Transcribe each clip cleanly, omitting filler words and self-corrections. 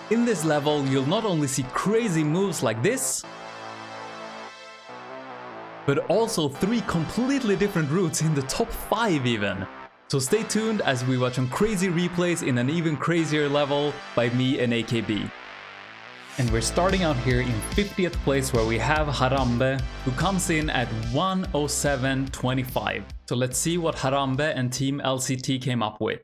In this level, you'll not only see crazy moves like this, but also 3 completely different routes in the top 5 even. So stay tuned as we watch some crazy replays in an even crazier level by me and AKB. And we're starting out here in 50th place where we have Harambe, who comes in at 107.25. So let's see what Harambe and Team LCT came up with.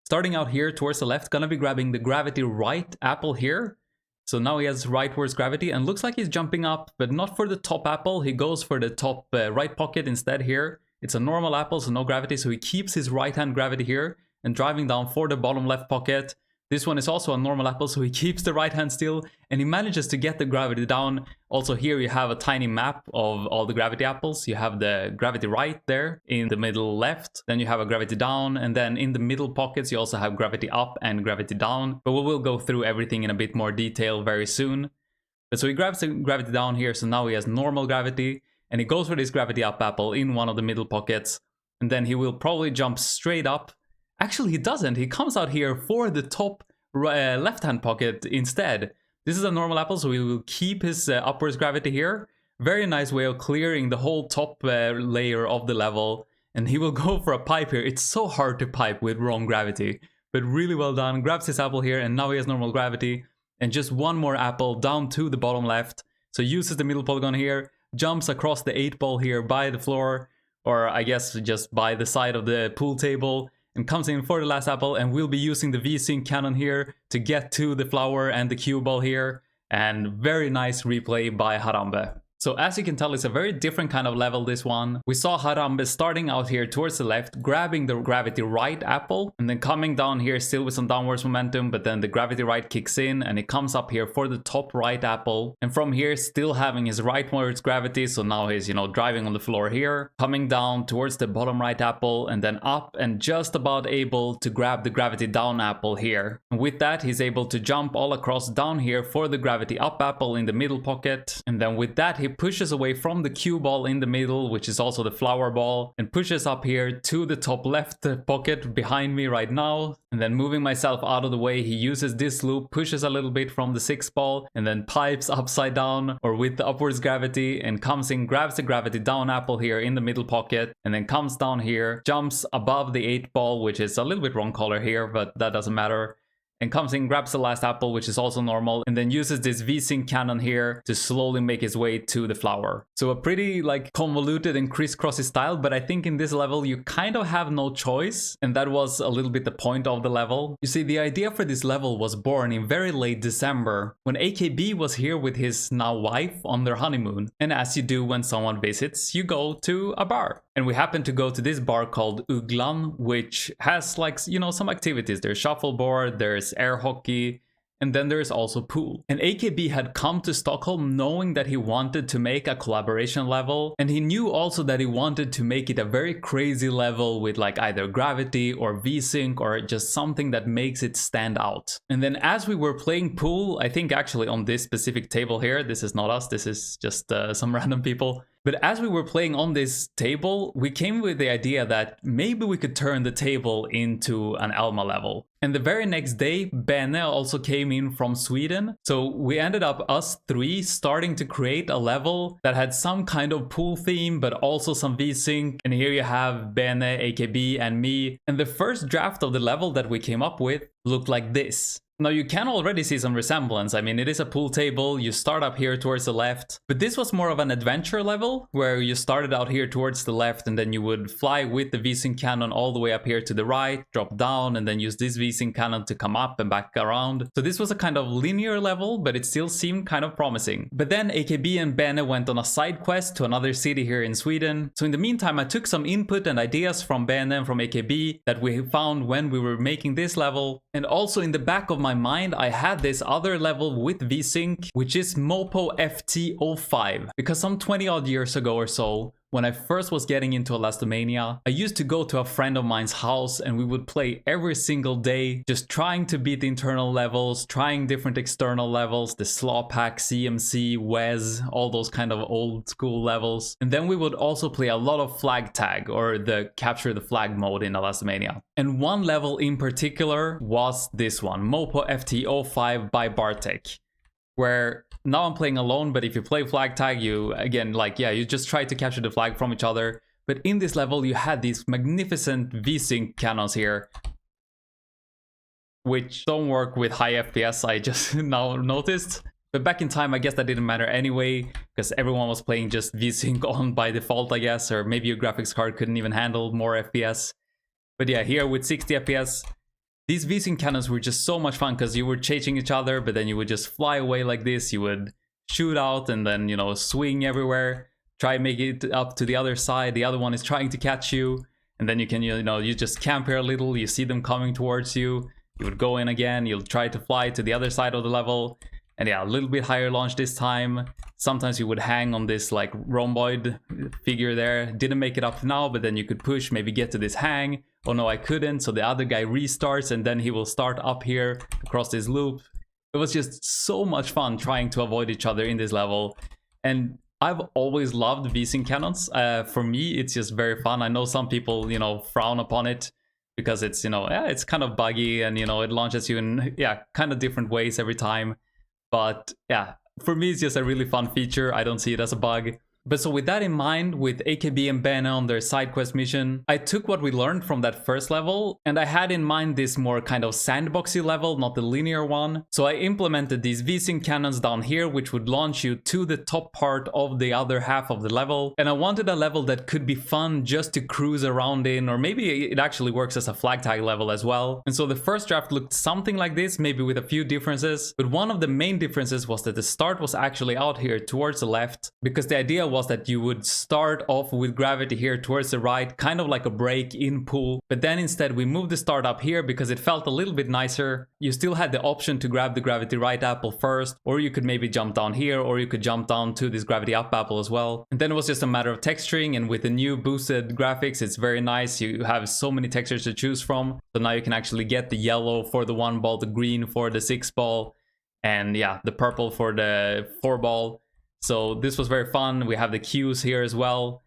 Starting out here towards the left, gonna be grabbing the gravity right apple here. So now he has rightwards gravity and looks like he's jumping up, but not for the top apple. He goes for the top right pocket instead here. It's a normal apple, so no gravity, so he keeps his right hand gravity here and driving down for the bottom left pocket. This one is also a normal apple, so he keeps the right hand still and he manages to get the gravity down. Also here you have a tiny map of all the gravity apples. You have the gravity right there in the middle left, then you have a gravity down, and then in the middle pockets you also have gravity up and gravity down. But we will go through everything in a bit more detail very soon. But so he grabs the gravity down here, so now he has normal gravity, and he goes for this gravity up apple in one of the middle pockets, and then he will probably jump straight up. Actually, he doesn't. He comes out here for the top left-hand pocket instead. This is a normal apple, so he will keep his upwards gravity here. Very nice way of clearing the whole top layer of the level. And he will go for a pipe here. It's so hard to pipe with wrong gravity, but really well done. Grabs his apple here, and now he has normal gravity. And just one more apple down to the bottom left. So uses the middle polygon here, jumps across the 8-ball here by the floor, or I guess just by the side of the pool table, and comes in for the last apple, and we'll be using the V-Sync cannon here to get to the flower and the cue ball here. And very nice replay by Harambe. So as you can tell, it's a very different kind of level, this one. We saw Harambe starting out here towards the left, grabbing the gravity right apple, and then coming down here still with some downwards momentum, but then the gravity right kicks in and it comes up here for the top right apple. And from here, still having his rightwards gravity, so now he's, driving on the floor here, coming down towards the bottom right apple, and then up and just about able to grab the gravity down apple here. And with that, he's able to jump all across down here for the gravity up apple in the middle pocket. And then with that, he pushes away from the cue ball in the middle, which is also the flower ball, and pushes up here to the top left pocket behind me right now. And then moving myself out of the way, he uses this loop, pushes a little bit from the 6 ball, and then pipes upside down or with the upwards gravity, and comes in, grabs the gravity down apple here in the middle pocket, and then comes down here, jumps above the 8 ball, which is a little bit wrong color here, but that doesn't matter. And comes in, grabs the last apple, which is also normal, and then uses this V-Sync cannon here to slowly make his way to the flower. So a pretty convoluted and crisscrossy style, but I think in this level you kind of have no choice, and that was a little bit the point of the level. You see, the idea for this level was born in very late December, when AKB was here with his now wife on their honeymoon. And as you do when someone visits, you go to a bar. And we happened to go to this bar called Uglan, which has some activities. There's shuffleboard, there's air hockey, and then there's also pool. And AKB had come to Stockholm knowing that he wanted to make a collaboration level, and he knew also that he wanted to make it a very crazy level with either gravity or V-Sync or just something that makes it stand out. And then as we were playing pool, I think actually on this specific table here, this is not us, this is just some random people. But as we were playing on this table, we came with the idea that maybe we could turn the table into an Alma level. And the very next day, Bene also came in from Sweden. So we ended up, us 3, starting to create a level that had some kind of pool theme, but also some V-Sync. And here you have Bene, AKB, and me. And the first draft of the level that we came up with looked like this. Now you can already see some resemblance. I mean, it is a pool table, you start up here towards the left, but this was more of an adventure level where you started out here towards the left and then you would fly with the V-Sync cannon all the way up here to the right, drop down, and then use this V-Sync cannon to come up and back around. So this was a kind of linear level, but it still seemed kind of promising. But then AKB and Bene went on a side quest to another city here in Sweden. So in the meantime, I took some input and ideas from Bene and from AKB that we found when we were making this level. And also in the back of my mind, I had this other level with V-Sync, which is Mopo FT05, because some 20 odd years ago or so, When I first was getting into Elastomania, I used to go to a friend of mine's house and we would play every single day, just trying to beat the internal levels, trying different external levels, the Slaw Pack, CMC, Wes, all those kind of old school levels. And then we would also play a lot of flag tag, or the capture the flag mode in Elastomania. And one level in particular was this one, Mopo FT05 by Bartek, where now I'm playing alone, but if you play flag tag, you, again, like, yeah, you just try to capture the flag from each other. But in this level, you had these magnificent V-Sync cannons here, which don't work with high FPS, I just now noticed. But back in time, I guess that didn't matter anyway, because everyone was playing just V-Sync on by default, I guess, or maybe your graphics card couldn't even handle more FPS. But yeah, here with 60 FPS, these V-Sync cannons were just so much fun because you were chasing each other, but then you would just fly away like this. You would shoot out and then, you know, swing everywhere, try and make it up to the other side. The other one is trying to catch you. And then you can, you know, you just camp here a little. You see them coming towards you. You would go in again. You'll try to fly to the other side of the level. And yeah, a little bit higher launch this time. Sometimes you would hang on this like rhomboid figure there. Didn't make it up now, but then you could push, maybe get to this hang. Oh no, I couldn't. So the other guy restarts and then he will start up here across this loop. It was just so much fun trying to avoid each other in this level. And I've always loved V-Sync cannons. For me, it's just very fun. I know some people, you know, frown upon it because it's, you know, yeah, it's kind of buggy and, you know, it launches you in, yeah, kind of different ways every time. But yeah, for me, it's just a really fun feature. I don't see it as a bug. But so with that in mind, with AKB and Bene on their side quest mission, I took what we learned from that first level, and I had in mind this more kind of sandboxy level, not the linear one. So I implemented these V-Sync cannons down here, which would launch you to the top part of the other half of the level. And I wanted a level that could be fun just to cruise around in, or maybe it actually works as a flag tag level as well. And so the first draft looked something like this, maybe with a few differences. But one of the main differences was that the start was actually out here towards the left, because the idea was that you would start off with gravity here towards the right, kind of like a break-in pool. But then instead we moved the start up here because it felt a little bit nicer. You still had the option to grab the gravity right apple first, or you could maybe jump down here, or you could jump down to this gravity up apple as well. And then it was just a matter of texturing, and with the new boosted graphics, it's very nice. You have so many textures to choose from. So now you can actually get the yellow for the 1 ball, the green for the 6 ball, and yeah, the purple for the 4 ball. So this was very fun. We have the cues here as well,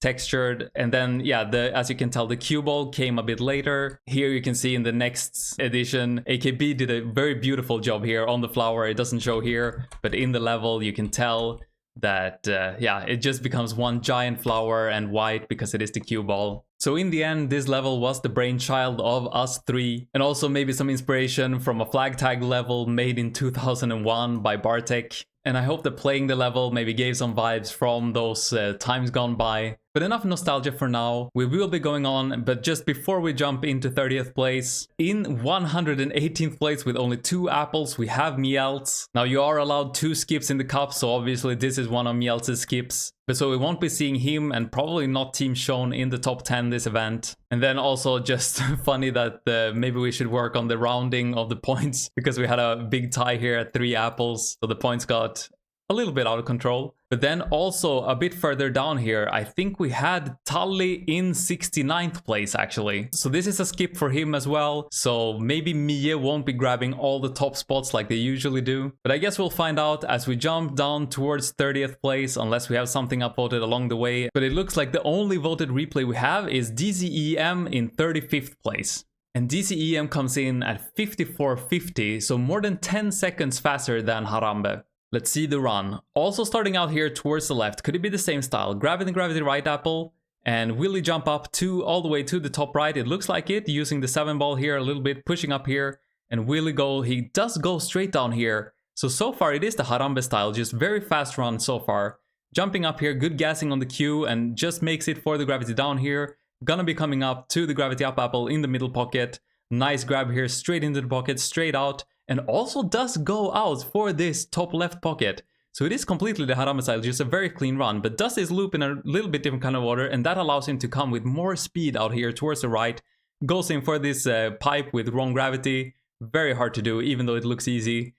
textured. And then, yeah, as you can tell, the cue ball came a bit later. Here you can see in the next edition, AKB did a very beautiful job here on the flower. It doesn't show here, but in the level, you can tell that, yeah, it just becomes one giant flower and white because it is the cue ball. So in the end, this level was the brainchild of us three, and also maybe some inspiration from a flag tag level made in 2001 by Bartek. And I hope that playing the level maybe gave some vibes from those times gone by. But enough nostalgia for now. We will be going on, but just before we jump into 30th place, in 118th place with only 2 apples, we have Mielz. Now you are allowed 2 skips in the cup, so obviously this is one of Mielz's skips. But so we won't be seeing him, and probably not Team Shown in the top 10 this event. And then also just funny that maybe we should work on the rounding of the points, because we had a big tie here at 3 apples, so the points got a little bit out of control. But then also a bit further down here, I think we had Tully in 69th place actually. So this is a skip for him as well. So maybe Mie won't be grabbing all the top spots like they usually do. But I guess we'll find out as we jump down towards 30th place, unless we have something upvoted along the way. But it looks like the only voted replay we have is DZEM in 35th place. And DZEM comes in at 54.50, so more than 10 seconds faster than Harambe. Let's see the run. Also starting out here towards the left, could it be the same style? Grabbing the gravity right apple, and will he jump up all the way to the top right? It looks like it, using the 7 ball here a little bit, pushing up here, and will he go? He does go straight down here. So far it is the Harambe style, just very fast run so far. Jumping up here, good gassing on the Q, and just makes it for the gravity down here. Gonna be coming up to the gravity up apple in the middle pocket. Nice grab here, straight into the pocket, straight out. And also does go out for this top left pocket. So it is completely the Harambe style, just a very clean run, but does this loop in a little bit different kind of order, and that allows him to come with more speed out here towards the right. Goes in for this pipe with wrong gravity. Very hard to do, even though it looks easy.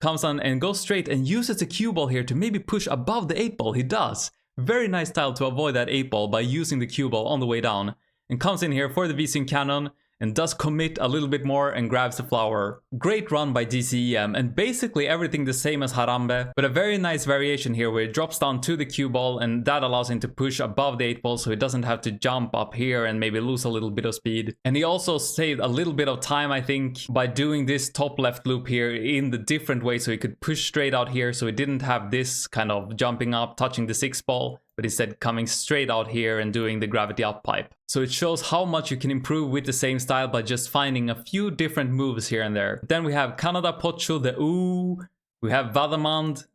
Comes on and goes straight and uses the cue ball here to maybe push above the 8 ball. He does. Very nice style to avoid that 8 ball by using the cue ball on the way down. And comes in here for the V-Sync cannon and does commit a little bit more and grabs the flower. Great run by DCEM, and basically everything the same as Harambe, but a very nice variation here where it drops down to the cue ball, and that allows him to push above the 8 ball so he doesn't have to jump up here and maybe lose a little bit of speed. And he also saved a little bit of time, I think, by doing this top left loop here in the different way, so he could push straight out here, so he didn't have this kind of jumping up, touching the 6 ball, but instead coming straight out here and doing the gravity up pipe. So it shows how much you can improve with the same style by just finding a few different moves here and there. Then we have Kanada Pocho, the ooh, we have Vandmand,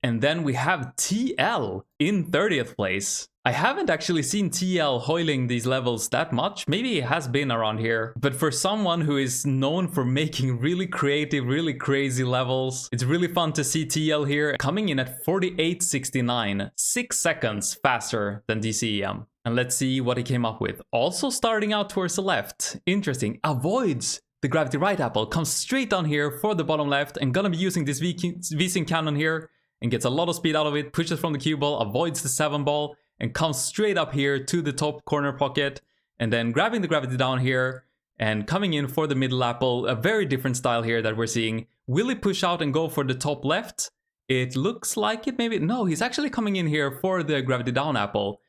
and then we have TL in 30th place. I haven't actually seen TL hoiling these levels that much. Maybe it has been around here. But for someone who is known for making really creative, really crazy levels, it's really fun to see TL here coming in at 48.69, 6 seconds faster than DCEM. And let's see what he came up with. Also starting out towards the left. Interesting. Avoids the gravity right apple. Comes straight down here for the bottom left and gonna be using this V-Sync cannon here and gets a lot of speed out of it. Pushes from the cue ball, avoids the 7 ball. And comes straight up here to the top corner pocket and then grabbing the gravity down here and coming in for the middle apple. A very different style here that we're seeing. Will he push out and go for the top left? It looks like it maybe. No, he's actually coming in here for the gravity down apple.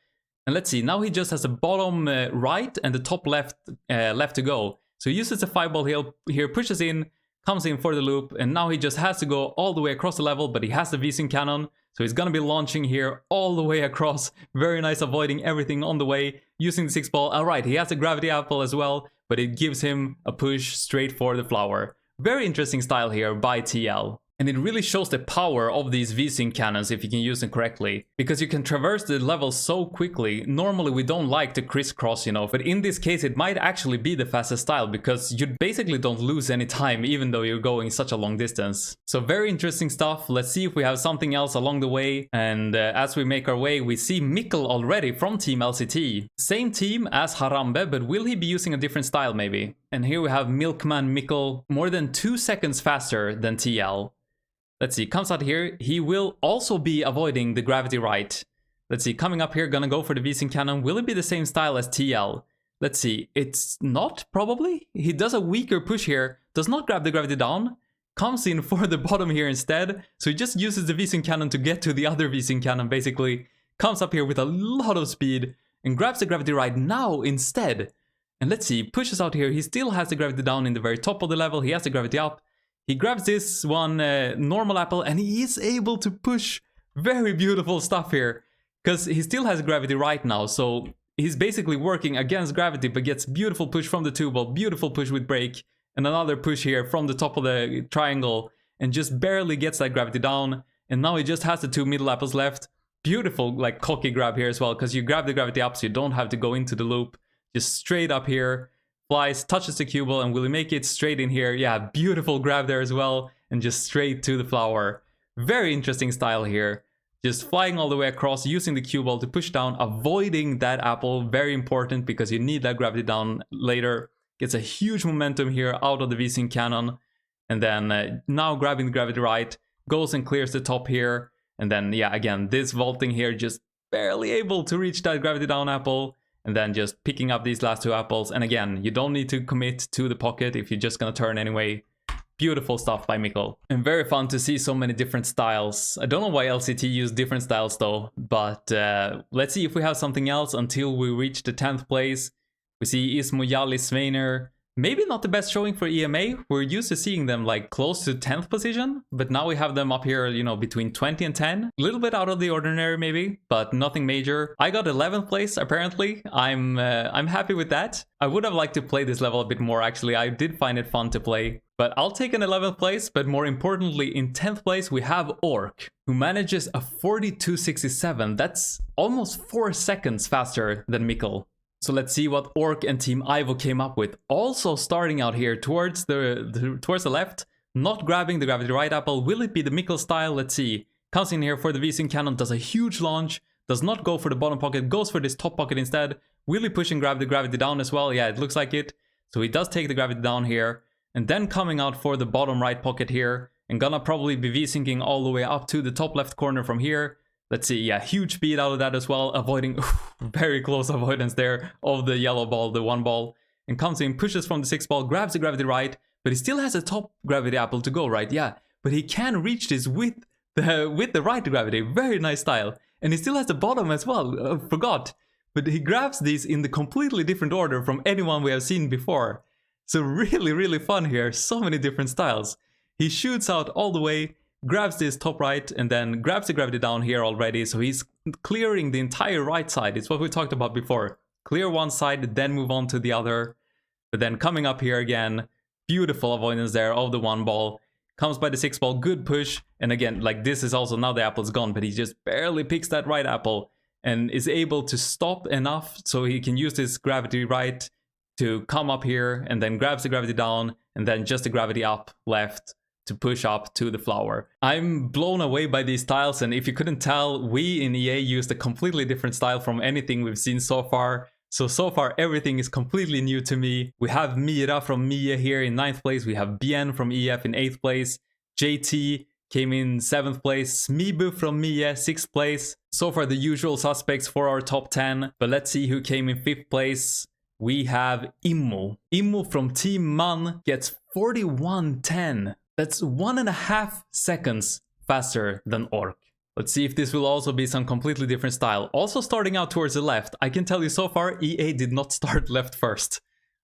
And let's see, now he just has the bottom right and the top left left to go. So he uses the 5 ball here, pushes in, comes in for the loop, and now he just has to go all the way across the level, but he has the V-Sync cannon. So he's gonna be launching here all the way across. Very nice, avoiding everything on the way, using the 6 ball. Alright, he has a gravity apple as well, but it gives him a push straight for the flower. Very interesting style here by TL. And it really shows the power of these V-Sync cannons if you can use them correctly. Because you can traverse the level so quickly. Normally we don't like to crisscross, you know, but in this case it might actually be the fastest style because you basically don't lose any time even though you're going such a long distance. So very interesting stuff. Let's see if we have something else along the way. And as we make our way, we see Mikkel already from Team LCT. Same team as Harambe, but will he be using a different style maybe? And here we have Milkman Mikkel, more than 2 seconds faster than TL. Let's see, comes out here. He will also be avoiding the gravity right. Let's see, coming up here, gonna go for the V-Sync cannon. Will it be the same style as TL? Let's see, it's not, probably. He does a weaker push here, does not grab the gravity down, comes in for the bottom here instead. So he just uses the V-Sync cannon to get to the other V-Sync cannon, basically. Comes up here with a lot of speed and grabs the gravity right now instead. And let's see, pushes out here. He still has the gravity down in the very top of the level. He has the gravity up. He grabs this one normal apple and he is able to push. Very beautiful stuff here. Because he still has gravity right now. So he's basically working against gravity but gets beautiful push from the 2 ball. Beautiful push with break. And another push here from the top of the triangle. And just barely gets that gravity down. And now he just has the 2 middle apples left. Beautiful like cocky grab here as well. Because you grab the gravity up so you don't have to go into the loop. Just straight up here. Flies, touches the cue ball, and will he make it straight in here? Yeah, beautiful grab there as well, and just straight to the flower. Very interesting style here. Just flying all the way across, using the cue ball to push down, avoiding that apple. Very important because you need that gravity down later. Gets a huge momentum here out of the V-Sync cannon. And then now grabbing the gravity right, goes and clears the top here. And then, yeah, again, this vaulting here, just barely able to reach that gravity down apple. And then just picking up these last 2 apples. And again, you don't need to commit to the pocket if you're just gonna turn anyway. Beautiful stuff by Mikkel. And very fun to see so many different styles. I don't know why LCT used different styles though. But let's see if we have something else until we reach the 10th place. We see Ismo Yali Sveiner. Maybe not the best showing for EMA. We're used to seeing them like close to 10th position, but now we have them up here, you know, between 20 and 10. A little bit out of the ordinary maybe, but nothing major. I got 11th place apparently. I'm happy with that. I would have liked to play this level a bit more actually. I did find it fun to play. But I'll take an 11th place, but more importantly, in 10th place we have Orc, who manages a 42.67. That's almost 4 seconds faster than Mikkel. So let's see what Orc and Team Ivo came up with. Also starting out here towards the left, not grabbing the gravity right apple. Will it be the Mikkel style? Let's see. Comes in here for the V-Sync cannon, does a huge launch, does not go for the bottom pocket, goes for this top pocket instead. Will he push and grab the gravity down as well? Yeah, it looks like it. So he does take the gravity down here. And then coming out for the bottom right pocket here. And gonna probably be V-Syncing all the way up to the top left corner from here. Let's see, yeah, huge speed out of that as well, avoiding, very close avoidance there of the yellow ball, the 1 ball, and comes in, pushes from the 6 ball, grabs the gravity right, but he still has a top gravity apple to go, right? Yeah, but he can reach this with the right gravity, very nice style, and he still has the bottom as well, forgot, but he grabs these in the completely different order from anyone we have seen before, so really, really fun here, so many different styles. He shoots out all the way, grabs this top right, and then grabs the gravity down here already, so he's clearing the entire right side. It's what we talked about before. Clear one side, then move on to the other. But then coming up here again, beautiful avoidance there of the 1 ball. Comes by the 6 ball, good push. And again, like this is also, now the apple's gone, but he just barely picks that right apple and is able to stop enough so he can use this gravity right to come up here, and then grabs the gravity down, and then just the gravity up left to push up to the flower. I'm blown away by these styles, and if you couldn't tell, we in EA used a completely different style from anything we've seen so far. So far everything is completely new to me. We have Mira from Mia here in 9th place, we have Bien from EF in 8th place, JT came in 7th place, Smibu from Mia 6th place. So far the usual suspects for our top 10, but let's see who came in 5th place. We have Immo. Immo from Team Man gets 41.10. That's 1.5 seconds faster than Orc. Let's see if this will also be some completely different style. Also starting out towards the left. I can tell you so far, EA did not start left first.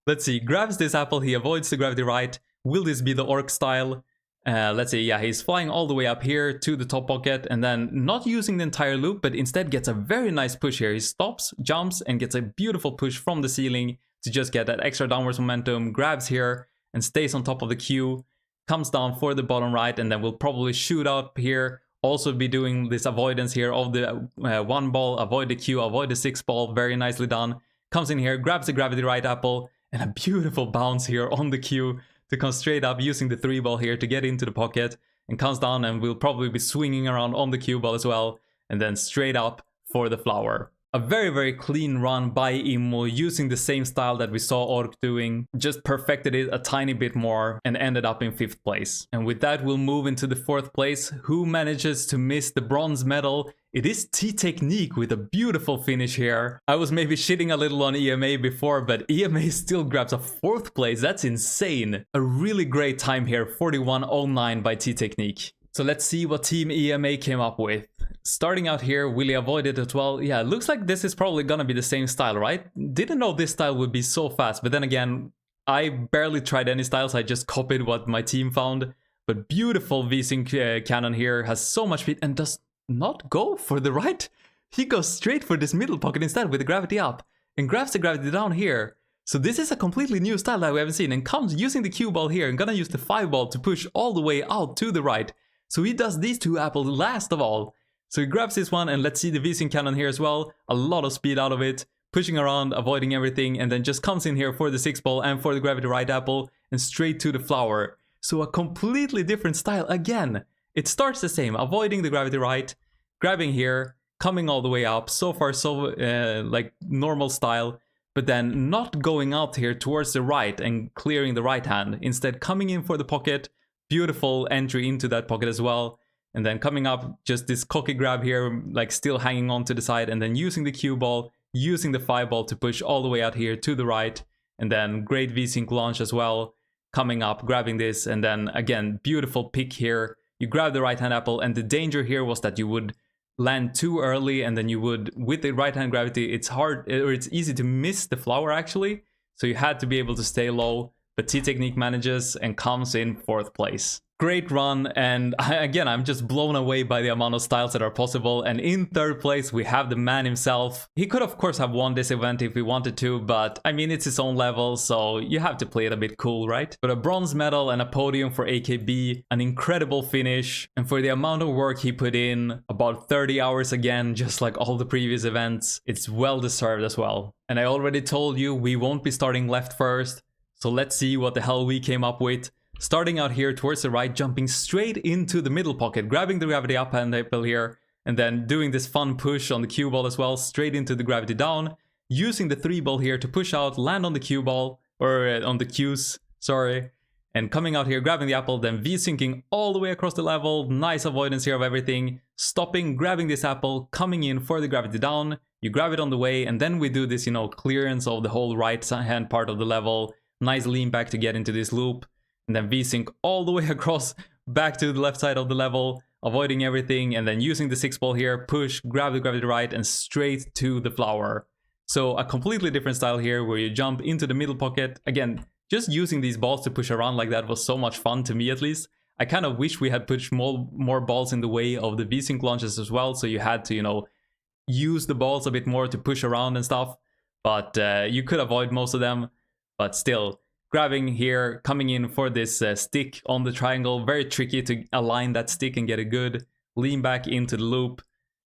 Let's see, grabs this apple, he avoids the gravity right. Will this be the Orc style? Let's see, yeah, he's flying all the way up here to the top pocket and then not using the entire loop, but instead gets a very nice push here. He stops, jumps, and gets a beautiful push from the ceiling to just get that extra downwards momentum, grabs here and stays on top of the queue, comes down for the bottom right, and then will probably shoot up here. Also be doing this avoidance here of the 1 ball, avoid the queue, avoid the 6 ball, very nicely done. Comes in here, grabs the gravity right apple, and a beautiful bounce here on the queue to come straight up using the 3 ball here to get into the pocket, and comes down and will probably be swinging around on the cue ball as well, and then straight up for the flower. A very, very clean run by Immo, using the same style that we saw Orc doing, just perfected it a tiny bit more and ended up in 5th place. And with that we'll move into the 4th place. Who manages to miss the bronze medal? It is T-Technique with a beautiful finish here. I was maybe shitting a little on EMA before, but EMA still grabs a 4th place. That's insane. A really great time here, 41.09 by T-Technique. So let's see what Team EMA came up with. Starting out here, will he avoid it as well? Yeah, it looks like this is probably gonna be the same style, right? Didn't know this style would be so fast, but then again, I barely tried any styles, I just copied what my team found. But beautiful V-Sync cannon here, has so much speed and does not go for the right. He goes straight for this middle pocket instead with the gravity up and grabs the gravity down here. So this is a completely new style that we haven't seen, and comes using the cue ball here and gonna use the 5 ball to push all the way out to the right. So he does these 2 apples last of all. So he grabs this one, and let's see the V-Sync cannon here as well. A lot of speed out of it, pushing around, avoiding everything, and then just comes in here for the 6 ball and for the gravity right apple and straight to the flower. So a completely different style again. It starts the same, avoiding the gravity right, grabbing here, coming all the way up. So far so like normal style, but then not going out here towards the right and clearing the right hand. Instead coming in for the pocket, beautiful entry into that pocket as well. And then coming up, just this cocky grab here, like still hanging on to the side, and then using the cue ball, using the 5 ball to push all the way out here to the right. And then great V-Sync launch as well, coming up, grabbing this, and then again, beautiful pick here. You grab the right hand apple, and the danger here was that you would land too early, and then you would, with the right hand gravity, it's hard, or it's easy to miss the flower actually. So you had to be able to stay low, but T-Technique manages and comes in 4th place. Great run, and again, I'm just blown away by the amount of styles that are possible. And in 3rd place, we have the man himself. He could of course have won this event if he wanted to, but I mean, it's his own level, so you have to play it a bit cool, right? But a bronze medal and a podium for AKB, an incredible finish, and for the amount of work he put in, about 30 hours again, just like all the previous events, it's well deserved as well. And I already told you, we won't be starting left first, so let's see what the hell we came up with. Starting out here towards the right, jumping straight into the middle pocket, grabbing the gravity up hand apple here, and then doing this fun push on the cue ball as well, straight into the gravity down, using the 3 ball here to push out, land on the cue ball, or on the cues, sorry, and coming out here, grabbing the apple, then V-syncing all the way across the level. Nice avoidance here of everything. Stopping, grabbing this apple, coming in for the gravity down. You grab it on the way, and then we do this, you know, clearance of the whole right hand part of the level. Nice lean back to get into this loop. And then V-sync all the way across back to the left side of the level, avoiding everything, and then using the 6 ball here, push, grab the gravity right, and straight to the flower. So a completely different style here where you jump into the middle pocket. Again, just using these balls to push around like that was so much fun, to me at least. I kind of wish we had pushed more balls in the way of the V-sync launches as well, so you had to, you know, use the balls a bit more to push around and stuff. But you could avoid most of them, but still. Grabbing here, coming in for this stick on the triangle. Very tricky to align that stick and get it good. Lean back into the loop.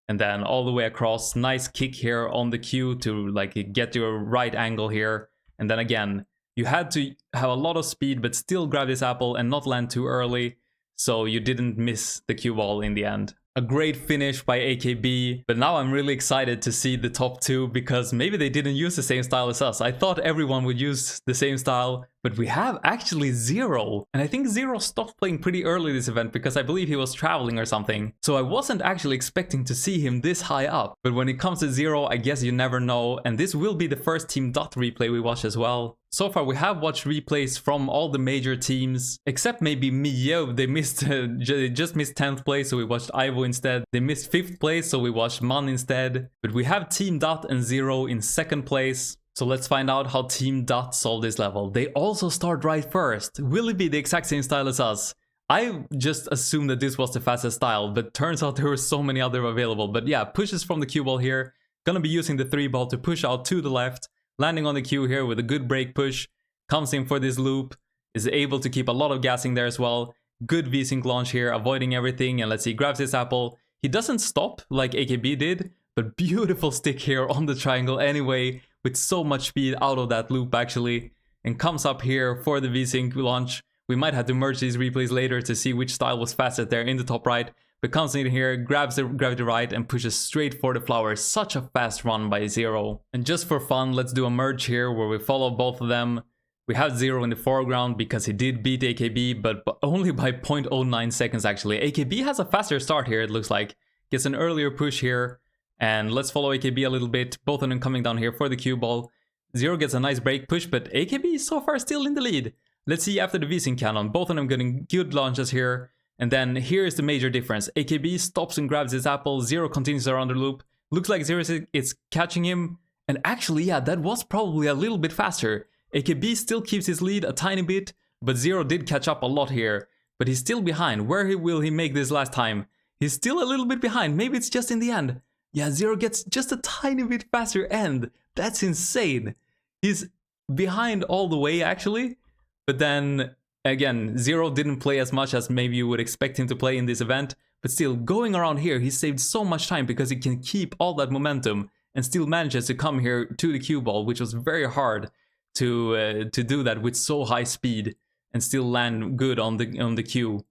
And then all the way across. Nice kick here on the cue to like get your right angle here. And then again, you had to have a lot of speed but still grab this apple and not land too early. So you didn't miss the cue ball in the end. A great finish by AKB, but now I'm really excited to see the top 2 because maybe they didn't use the same style as us. I thought everyone would use the same style, but we have actually Zero. And I think Zero stopped playing pretty early this event because I believe he was traveling or something. So I wasn't actually expecting to see him this high up. But when it comes to Zero, I guess you never know. And this will be the first Team Dot replay we watch as well. So far we have watched replays from all the major teams, except maybe Mia. They just missed 10th place, so we watched Ivo instead. They missed 5th place, so we watched Man instead. But we have Team Dot and Zero in 2nd place. So let's find out how Team Dot solved this level. They also start right first. Will it be the exact same style as us? I just assumed that this was the fastest style, but turns out there were so many other available. But yeah, pushes from the cue ball here. Gonna be using the 3 ball to push out to the left. Landing on the cue here with a good break push. Comes in for this loop. Is able to keep a lot of gassing there as well. Good V-sync launch here, avoiding everything. And let's see, grabs this apple. He doesn't stop like AKB did, but beautiful stick here on the triangle anyway, with so much speed out of that loop actually. And comes up here for the V-sync launch. We might have to merge these replays later to see which style was fastest there in the top right. But comes in here, grabs the gravity right and pushes straight for the flower. Such a fast run by Zero. And just for fun, let's do a merge here where we follow both of them. We have Zero in the foreground because he did beat AKB, but only by 0.09 seconds actually. AKB has a faster start here, it looks like. Gets an earlier push here. And let's follow AKB a little bit. Both of them coming down here for the cue ball. Zero gets a nice break push, but AKB is so far still in the lead. Let's see after the V-sync cannon. Both of them getting good launches here. And then here's the major difference. AKB stops and grabs his apple. Zero continues around the loop. Looks like Zero is catching him. And actually, yeah, that was probably a little bit faster. AKB still keeps his lead a tiny bit, but Zero did catch up a lot here. But he's still behind. Where will he make this last time? He's still a little bit behind. Maybe it's just in the end. Yeah, Zero gets just a tiny bit faster end. That's insane. He's behind all the way, actually. But then, again, Zero didn't play as much as maybe you would expect him to play in this event. But still, going around here, he saved so much time because he can keep all that momentum and still manages to come here to the cue ball, which was very hard to do that with so high speed and still land good on the cue.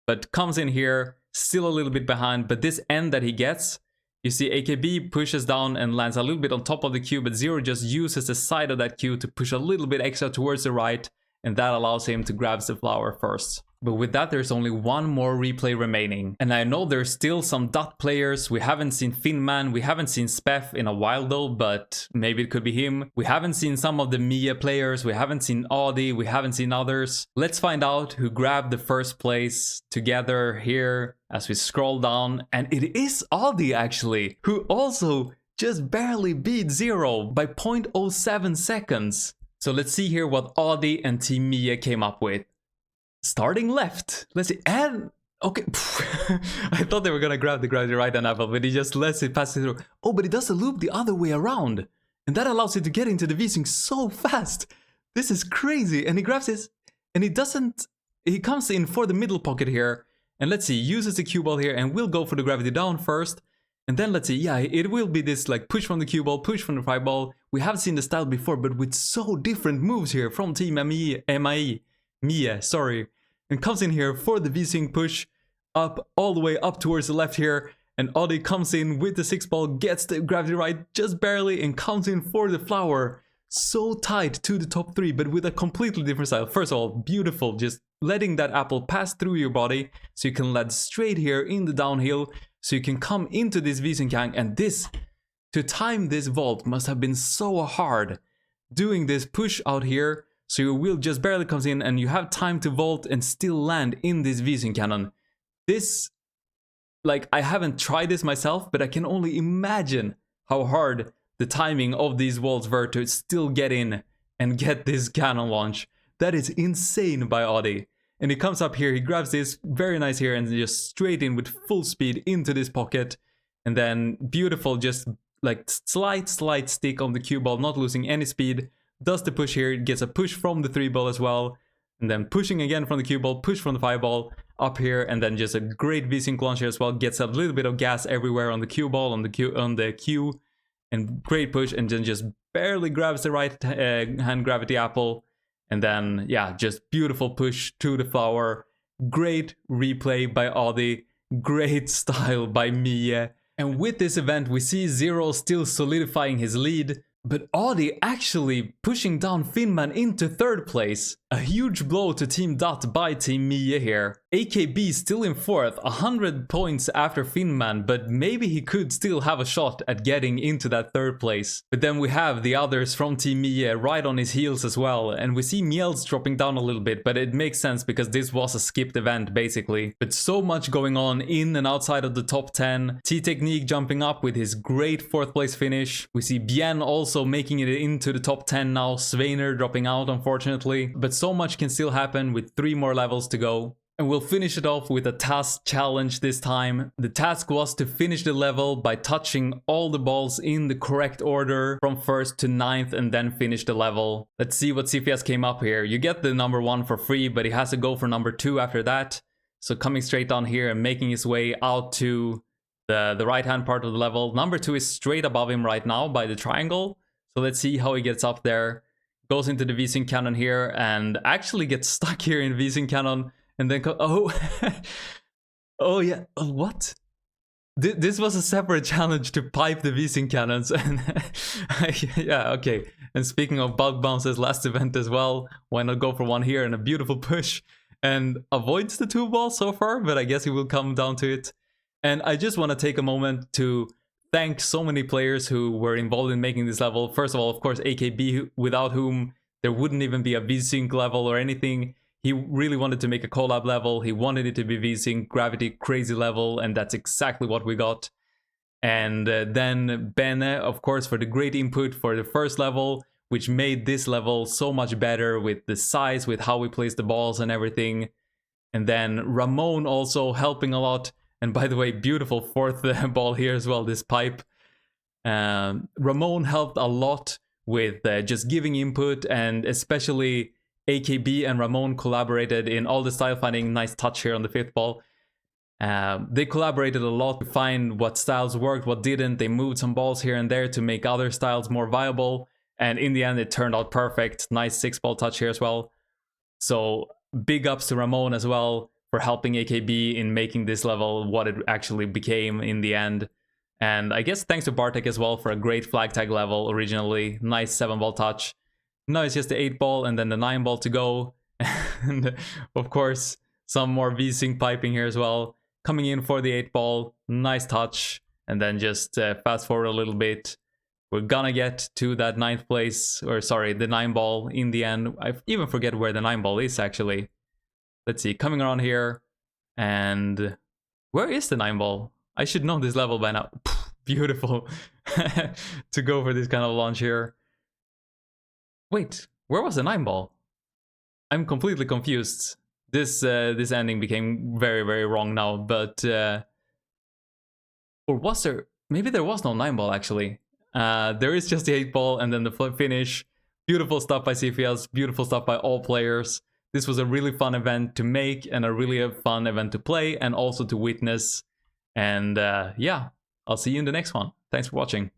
But comes in here, still a little bit behind, but this end that he gets, you see AKB pushes down and lands a little bit on top of the cue, but Zero just uses the side of that cue to push a little bit extra towards the right, and that allows him to grab the flower first. But with that, there's only one more replay remaining. And I know there's still some Dot players. We haven't seen Finman, we haven't seen Spef in a while though, but maybe it could be him. We haven't seen some of the Mia players, we haven't seen Audi, we haven't seen others. Let's find out who grabbed the first place together here as we scroll down. And it is Audi actually, who also just barely beat Zero by 0.07 seconds. So let's see here what Audi and Team Mia came up with. Starting left, let's see, and okay, I thought they were gonna grab the gravity right and apple, but he just lets it pass it through. Oh, but he does the loop the other way around, and that allows him to get into the V-sync so fast. This is crazy, and he grabs this, and he comes in for the middle pocket here, and let's see, uses the cue ball here, and we'll go for the gravity down first, and then let's see, yeah, it will be this like push from the cue ball, push from the 5 ball. We have seen the style before, but with so different moves here from Team Mia, sorry, and comes in here for the V-sync push up all the way up towards the left here, and Audi comes in with the 6 ball, gets the gravity right just barely, and comes in for the flower. so tight to the top 3, but with a completely different style. First of all, beautiful, just letting that apple pass through your body so you can land straight here in the downhill, so you can come into this Wiesenkang. And this, to time this vault must have been so hard, doing this push out here so your wheel just barely comes in and you have time to vault and still land in this Wiesenkannon. This, like, I haven't tried this myself, but I can only imagine how hard the timing of these vaults were to still get in and get this cannon launch. That is insane by Audi. And he comes up here, he grabs this, very nice here, and just straight in with full speed into this pocket. And then beautiful, just like slight stick on the cue ball, not losing any speed. Does the push here, gets a push from the 3 ball as well. And then pushing again from the cue ball, push from the 5 ball up here, and then just a great V-Sync launch here as well. Gets a little bit of gas everywhere on the cue ball, on the cue, and great push, and then just barely grabs the right hand gravity apple. And then, yeah, just beautiful push to the flower. Great replay by Audi. Great style by Mie. And with this event, we see Zero still solidifying his lead, but Audi actually pushing down Finman into 3rd place. A huge blow to Team Dot by Team Mie here. AKB still in 4th, 100 points after Finman, but maybe he could still have a shot at getting into that 3rd place. But then we have the others from Team Mie right on his heels as well, and we see Miels dropping down a little bit, but it makes sense because this was a skipped event basically. But so much going on in and outside of the top 10. T-Technique jumping up with his great 4th place finish. We see Bien also making it into the top 10 now. Sveiner dropping out unfortunately, but so much can still happen with 3 more levels to go. And we'll finish it off with a task challenge this time. The task was to finish the level by touching all the balls in the correct order from 1st to 9th and then finish the level. Let's see what CFS came up here. You get the number 1 for free, but he has to go for number 2 after that. So coming straight down here and making his way out to the right hand part of the level. Number 2 is straight above him right now by the triangle. So let's see how he gets up there. Goes into the Wiesenkannon here and actually gets stuck here in Wiesenkannon. And then, oh, oh yeah, oh, what? This was a separate challenge to pipe the Wiesenkannons. And yeah, okay. And speaking of bug bounces, last event as well. Why not go for one here and a beautiful push? And avoids the 2 balls so far, but I guess he will come down to it. And I just want to take a moment to thank so many players who were involved in making this level. First of all, of course, AKB, without whom there wouldn't even be a V-Sync level or anything. He really wanted to make a collab level. He wanted it to be V-Sync, Gravity, crazy level, and that's exactly what we got. And then Bene, of course, for the great input for the first level, which made this level so much better with the size, with how we place the balls and everything. And then Ramon also helping a lot. And by the way, beautiful 4th ball here as well, this pipe. Ramon helped a lot with just giving input, and especially AKB and Ramon collaborated in all the style finding. Nice touch here on the 5th ball. They collaborated a lot to find what styles worked, what didn't. They moved some balls here and there to make other styles more viable. And in the end, it turned out perfect. Nice 6-ball touch here as well. So big ups to Ramon as well for helping AKB in making this level what it actually became in the end. And I guess thanks to Bartek as well for a great flag tag level originally. Nice 7-ball touch. Now it's just the 8-ball and then the 9-ball to go. And of course, some more V-Sync piping here as well. Coming in for the 8-ball. Nice touch. And then just fast forward a little bit. We're gonna get to that 9th place, or sorry, the 9-ball in the end. I even forget where the 9-ball is actually. Let's see, coming around here. And where is the 9-ball? I should know this level by now. Beautiful to go for this kind of launch here. Wait, where was the 9-ball? I'm completely confused. This ending became very, very wrong now, but or was there? Maybe there was no 9-ball actually. There is just the 8-ball and then the flip finish. Beautiful stuff by CFS, beautiful stuff by all players. This was a really fun event to make and a really fun event to play and also to witness. And yeah, I'll see you in the next one. Thanks for watching.